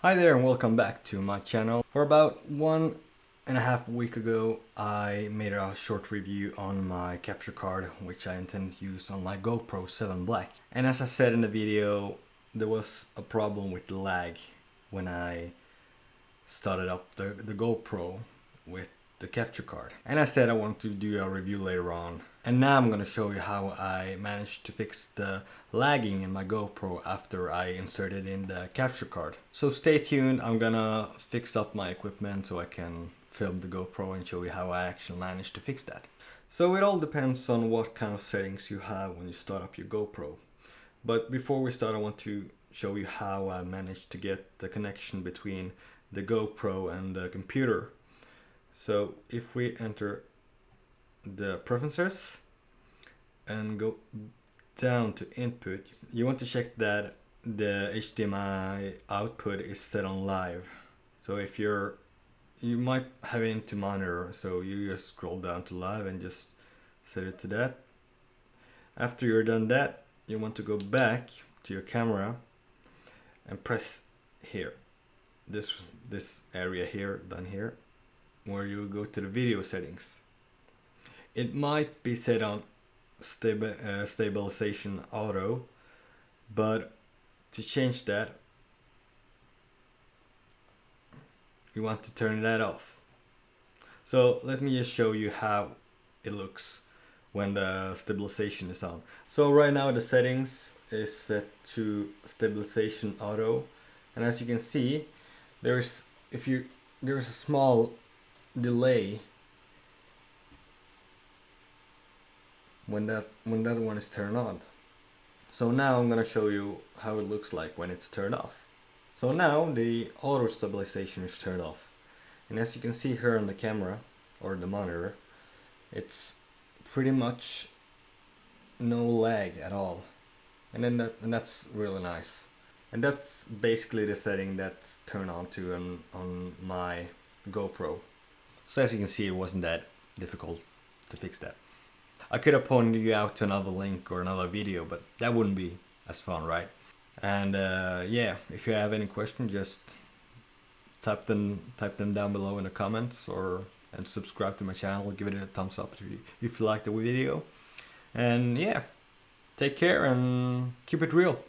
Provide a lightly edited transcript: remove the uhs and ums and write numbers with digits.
Hi there and welcome back to my channel. For about 1.5 weeks ago I made a short review on my capture card which I intend to use on my GoPro 7 Black. And as I said in the video, there was a problem with the lag when I started up the GoPro with the capture card. And I said I want to do a review later on. And now I'm gonna show you how I managed to fix the lagging in my GoPro after I inserted in the capture card. So stay tuned, I'm gonna fix up my equipment so I can film the GoPro and show you how I actually managed to fix that. So it all depends on what kind of settings you have when you start up your GoPro. But before we start, I want to show you how I managed to get the connection between the GoPro and the computer. So if we enter the preferences and go down to input, you want to check that the HDMI output is set on live. So if you might have it into monitor, so you just scroll down to live and just set it to that. After you're done that, you want to go back to your camera and press here, this area here, down here, where you go to the video settings. It might be set on stabilization auto, but to change that you want to turn that off. So let me just show you how it looks when the stabilization is on. So right now the settings is set to stabilization auto, and as you can see there's a small delay when that one is turned on. So now I'm gonna show you how it looks like when it's turned off. So now the auto stabilization is turned off, and as you can see here on the camera or the monitor, it's pretty much no lag at all, and that's really nice. And that's basically the setting that's turned on to on my GoPro. So as you can see, it wasn't that difficult to fix that. I could have pointed you out to another link or another video, but that wouldn't be as fun, right? And yeah, if you have any questions, just type them down below in the comments, and subscribe to my channel. Give it a thumbs up if you like the video. And yeah, take care and keep it real.